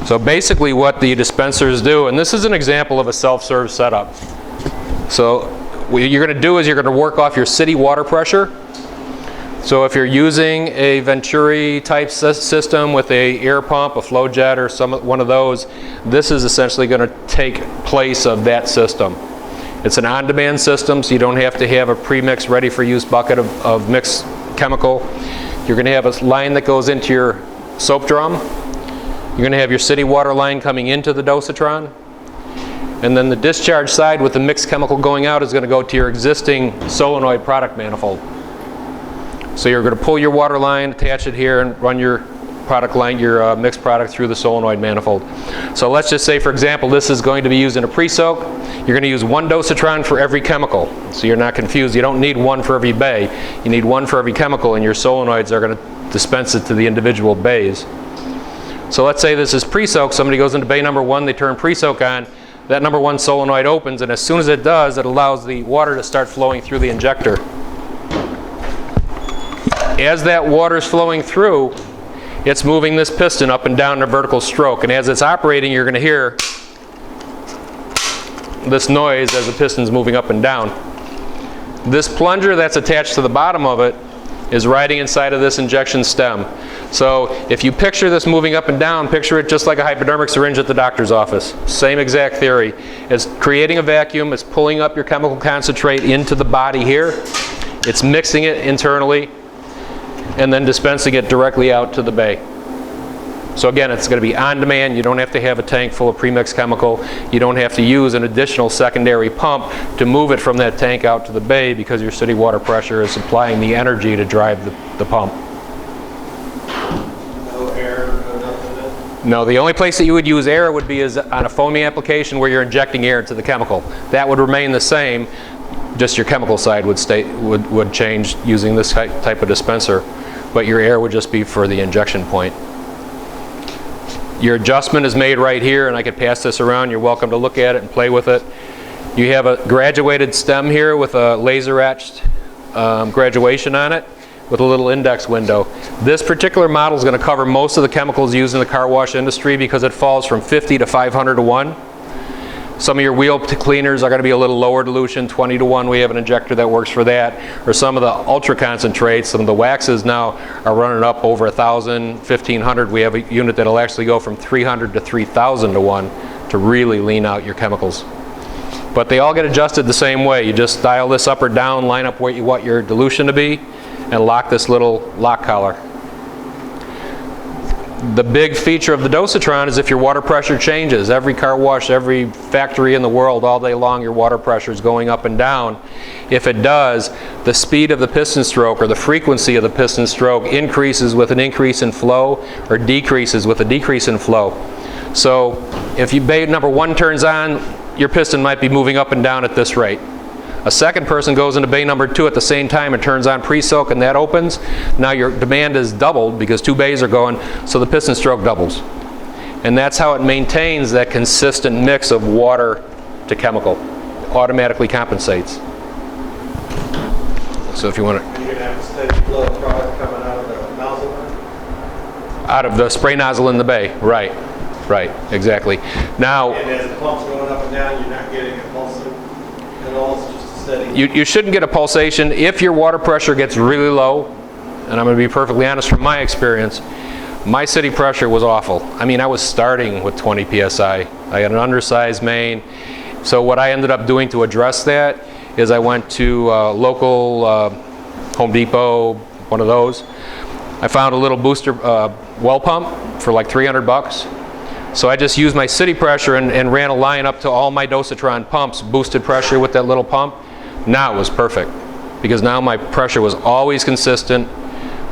So basically what the dispensers do, and this is an example of a self-serve setup. So what you're going to do is you're going to work off your city water pressure. So if you're using a Venturi type system with a air pump, a flow jet, or one of those, this is essentially going to take place of that system. It's an on-demand system, so you don't have to have a pre-mixed, ready-for-use bucket of mixed chemical. You're going to have a line that goes into your soap drum. You're going to have your city water line coming into the Dosatron. And then the discharge side with the mixed chemical going out is going to go to your existing solenoid product manifold. So you're going to pull your water line, attach it here, and run your product line, your mixed product through the solenoid manifold. So let's just say, for example, this is going to be used in a pre-soak. You're going to use one Dosatron for every chemical. So you're not confused. You don't need one for every bay. You need one for every chemical, and your solenoids are going to dispense it to the individual bays. So let's say this is pre-soak. Somebody goes into bay number 1, they turn pre-soak on. That number 1 solenoid opens, and as soon as it does, it allows the water to start flowing through the injector. As that water is flowing through, it's moving this piston up and down in a vertical stroke. And as it's operating, you're going to hear this noise as the piston's moving up and down. This plunger that's attached to the bottom of it is riding inside of this injection stem. So if you picture this moving up and down, picture it just like a hypodermic syringe at the doctor's office. Same exact theory. It's creating a vacuum, it's pulling up your chemical concentrate into the body here, it's mixing it internally, and then dispensing it directly out to the bay. So again, it's going to be on demand. You don't have to have a tank full of premixed chemical. You don't have to use an additional secondary pump to move it from that tank out to the bay because your city water pressure is supplying the energy to drive the pump. No air, no nothing? No, the only place that you would use air would be is on a foaming application where you're injecting air into the chemical. That would remain the same, just your chemical side would change using this type of dispenser, but your air would just be for the injection point. Your adjustment is made right here, and I could pass this around. You're welcome to look at it and play with it. You have a graduated stem here with a laser etched graduation on it with a little index window. This particular model is going to cover most of the chemicals used in the car wash industry because it falls from 50 to 500 to 1. Some of your wheel cleaners are going to be a little lower dilution, 20 to 1. We have an injector that works for that. Or some of the ultra concentrates, some of the waxes now are running up over 1,000, 1,500. We have a unit that'll actually go from 300 to 3,000 to 1 to really lean out your chemicals. But they all get adjusted the same way. You just dial this up or down, line up where you want your dilution to be, and lock this little lock collar. The big feature of the Dosatron is if your water pressure changes. Every car wash, every factory in the world, all day long, your water pressure is going up and down. If it does, the speed of the piston stroke or the frequency of the piston stroke increases with an increase in flow or decreases with a decrease in flow. So if bay number 1 turns on, your piston might be moving up and down at this rate. A second person goes into bay number 2 at the same time and turns on pre-soak, and that opens. Now your demand is doubled because 2 bays are going, so the piston stroke doubles. And that's how it maintains that consistent mix of water to chemical. It automatically compensates. So if you want to... You're going to have a steady flow of product coming out of the nozzle? Out of the spray nozzle in the bay, right. Right, exactly. Now... And as the pump's going up and down, you're not getting a pulse at all? It's just You shouldn't get a pulsation if your water pressure gets really low, and I'm going to be perfectly honest from my experience, my city pressure was awful. I mean, I was starting with 20 psi. I had an undersized main. So what I ended up doing to address that is I went to local Home Depot, one of those. I found a little booster well pump for like 300 bucks. So I just used my city pressure and ran a line up to all my Dosatron pumps, boosted pressure with that little pump. Now it was perfect because now my pressure was always consistent.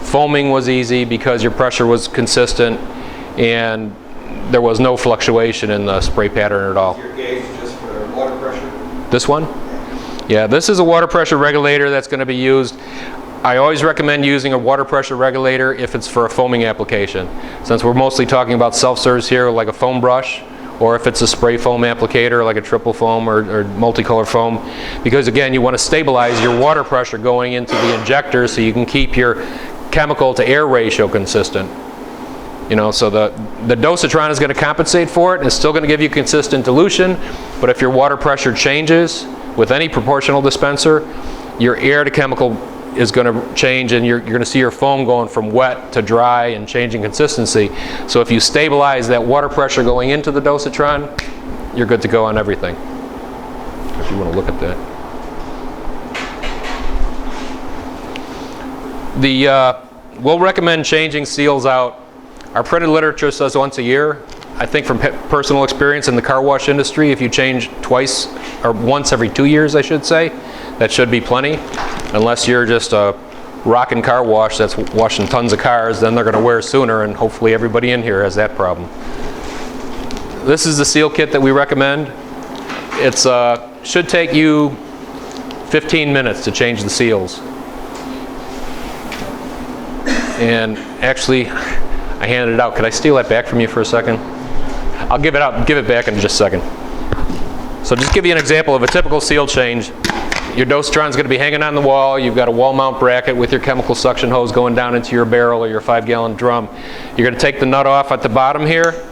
Foaming was easy because your pressure was consistent and there was no fluctuation in the spray pattern at all. Your gauge just for water pressure? This one? Yeah, this is a water pressure regulator that's going to be used. I always recommend using a water pressure regulator if it's for a foaming application. Since we're mostly talking about self-serves here, like a foam brush, or if it's a spray foam applicator like a triple foam or multicolor foam, because again, you want to stabilize your water pressure going into the injector so you can keep your chemical to air ratio consistent. You know, so the Dosatron is going to compensate for it, and it's still going to give you consistent dilution, but if your water pressure changes with any proportional dispenser, your air to chemical is going to change, and you're going to see your foam going from wet to dry and changing consistency. So if you stabilize that water pressure going into the Dosatron, you're good to go on everything. If you want to look at that. We'll recommend changing seals out. Our printed literature says once a year. I think from personal experience in the car wash industry, if you change twice or once every 2 years, I should say, that should be plenty. Unless you're just a rockin' car wash that's washing tons of cars, then they're going to wear sooner, and hopefully everybody in here has that problem. This is the seal kit that we recommend. It's should take you 15 minutes to change the seals. And actually, I handed it out. Could I steal that back from you for a second? I'll give it back in just a second. So just give you an example of a typical seal change. Your Dosatron's going to be hanging on the wall. You've got a wall mount bracket with your chemical suction hose going down into your barrel or your 5-gallon drum. You're going to take the nut off at the bottom here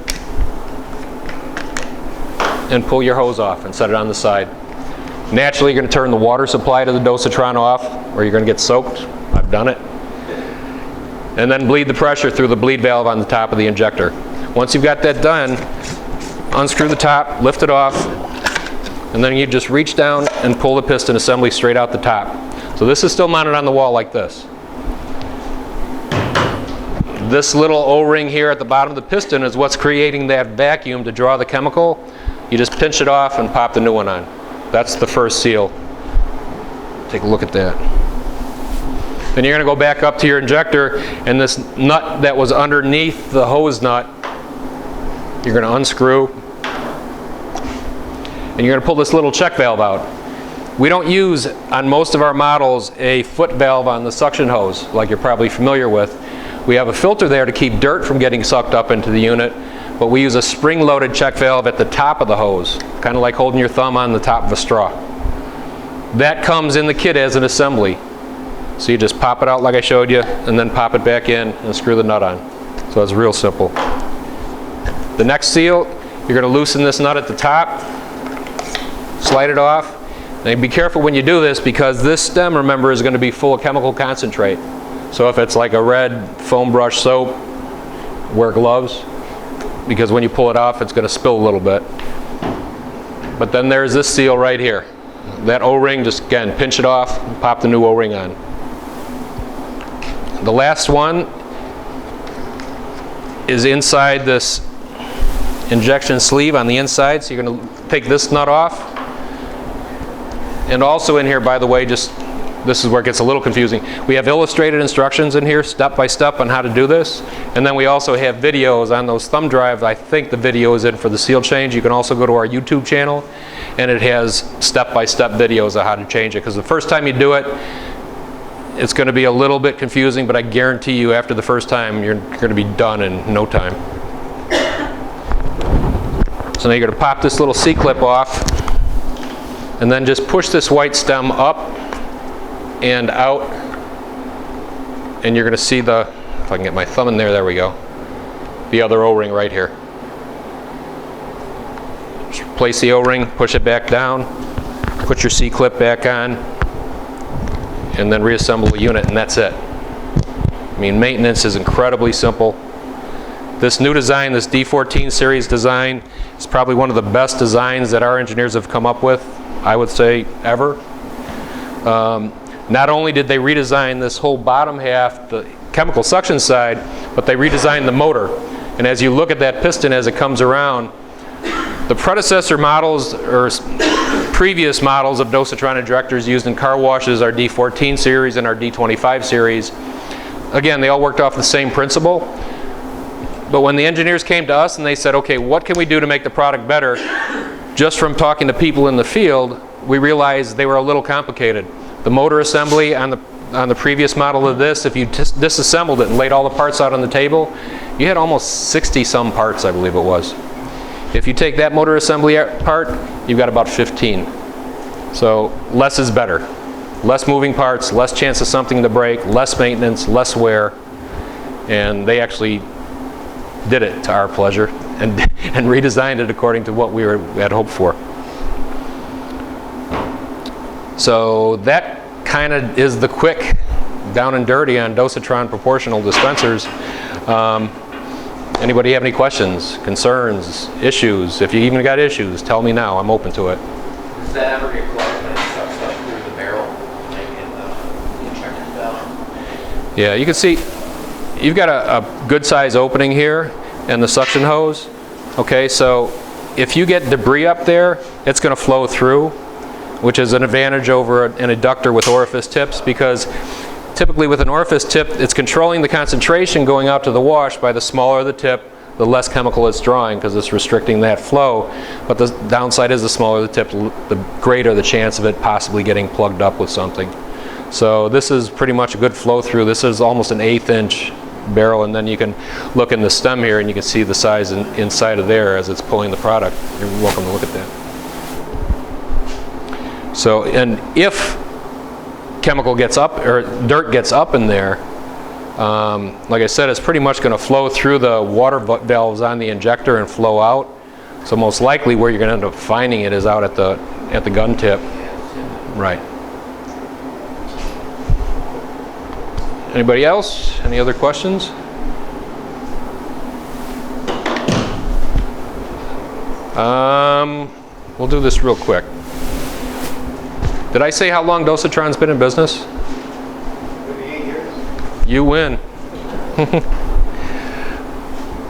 and pull your hose off and set it on the side. Naturally, you're going to turn the water supply to the Dosatron off, or you're going to get soaked. I've done it. And then bleed the pressure through the bleed valve on the top of the injector. Once you've got that done, unscrew the top, lift it off, and then you just reach down and pull the piston assembly straight out the top. So this is still mounted on the wall like this. This little O-ring here at the bottom of the piston is what's creating that vacuum to draw the chemical. You just pinch it off and pop the new one on. That's the first seal. Take a look at that. Then you're going to go back up to your injector, and this nut that was underneath the hose nut, you're going to unscrew, and you're going to pull this little check valve out. We don't use, on most of our models, a foot valve on the suction hose, like you're probably familiar with. We have a filter there to keep dirt from getting sucked up into the unit, but we use a spring-loaded check valve at the top of the hose, kind of like holding your thumb on the top of a straw. That comes in the kit as an assembly. So you just pop it out like I showed you, and then pop it back in and screw the nut on. So it's real simple. The next seal, you're going to loosen this nut at the top, slide it off. And be careful when you do this, because this stem, remember, is going to be full of chemical concentrate. So if it's like a red foam brush soap, wear gloves, because when you pull it off, it's going to spill a little bit. But then there's this seal right here. That O-ring, just again, pinch it off, pop the new O-ring on. The last one is inside this injection sleeve on the inside, so you're going to take this nut off. And also in here, by the way, just this is where it gets a little confusing. We have illustrated instructions in here, step by step, on how to do this. And then we also have videos on those thumb drives. I think the video is in for the seal change. You can also go to our YouTube channel, and it has step-by-step videos of how to change it. Because the first time you do it, it's going to be a little bit confusing, but I guarantee you after the first time, you're going to be done in no time. So now you're going to pop this little C-clip off, and then just push this white stem up and out, and you're going to see the, if I can get my thumb in there, there we go, the other O-ring right here. Just place the O-ring, push it back down, put your C-clip back on, and then reassemble the unit, and that's it. I mean, maintenance is incredibly simple. This new design, this D14 series design, is probably one of the best designs that our engineers have come up with, I would say, ever. Not only did they redesign this whole bottom half, the chemical suction side, but they redesigned the motor. And as you look at that piston as it comes around, the predecessor models, or previous models of Dosatron injectors used in car washes, our D14 series and our D25 series, again, they all worked off the same principle. But when the engineers came to us and they said, okay, what can we do to make the product better? Just from talking to people in the field, we realized they were a little complicated. The motor assembly on the previous model of this, if you disassembled it and laid all the parts out on the table, you had almost 60 some parts, I believe it was. If you take that motor assembly part, you've got about 15. So less is better. Less moving parts, less chance of something to break, less maintenance, less wear, and they actually did it to our pleasure and, and redesigned it according to what we had hoped for. So that kind of is the quick down and dirty on Dosatron proportional dispensers. Anybody have any questions, concerns, issues? If you even got issues, tell me now. I'm open to it. Does that ever get clogged when it sucks up through the barrel, like in the injector valve? Yeah, you can see you've got a good size opening here and the suction hose. Okay, so if you get debris up there, it's going to flow through, which is an advantage over an adductor with orifice tips, because typically with an orifice tip, it's controlling the concentration going out to the wash. By the smaller the tip, the less chemical it's drawing, because it's restricting that flow. But the downside is the smaller the tip, the greater the chance of it possibly getting plugged up with something. So this is pretty much a good flow through. This is almost an 1/8 inch barrel, and then you can look in the stem here and you can see the size inside of there as it's pulling the product. You're welcome to look at that. So, and if chemical gets up, or dirt gets up in there, like I said, it's pretty much going to flow through the water valves on the injector and flow out. So most likely where you're going to end up finding it is out at the gun tip. Right. Anybody else? Any other questions? We'll do this real quick. Did I say how long Dosatron's been in business? 58 years. You win.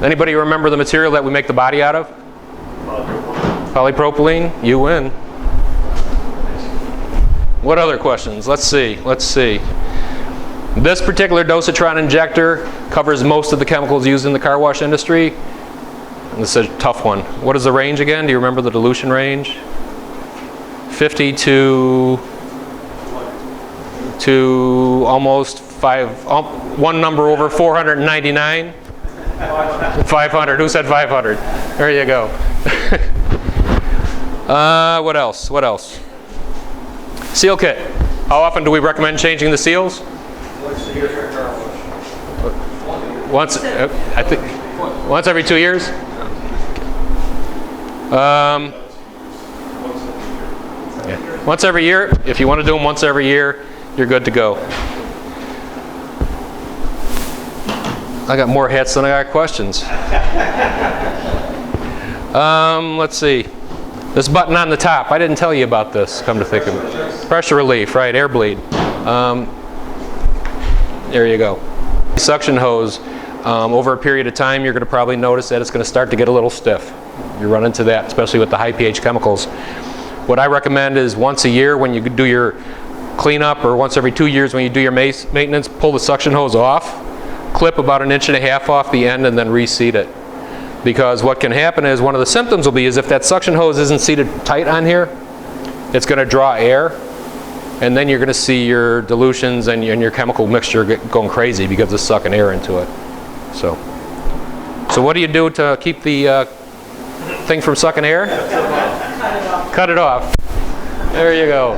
Anybody remember the material that we make the body out of? Polypropylene. You win. What other questions? Let's see. This particular Dosatron injector covers most of the chemicals used in the car wash industry. And this is a tough one. What is the range again? Do you remember the dilution range? 50 to almost one number over 499. 500. Who said 500? There you go. What else? Seal kit. How often do we recommend changing the seals? Once, I think, once every 2 years. Yeah. Once every year. If you want to do them once every year, you're good to go. I got more hats than I got questions. Let's see. This button on the top, I didn't tell you about this, come to think of it. Pressure relief, right, air bleed. There you go. Suction hose, over a period of time, you're going to probably notice that it's going to start to get a little stiff. You run into that, especially with the high pH chemicals. What I recommend is once a year when you do your cleanup, or once every 2 years when you do your maintenance, pull the suction hose off, clip about 1.5 inches off the end, and then reseat it. Because what can happen is one of the symptoms will be is if that suction hose isn't seated tight on here, it's going to draw air, and then you're going to see your dilutions and your chemical mixture going crazy because it's sucking air into it. So what do you do to keep the thing from sucking air? Cut it off. There you go.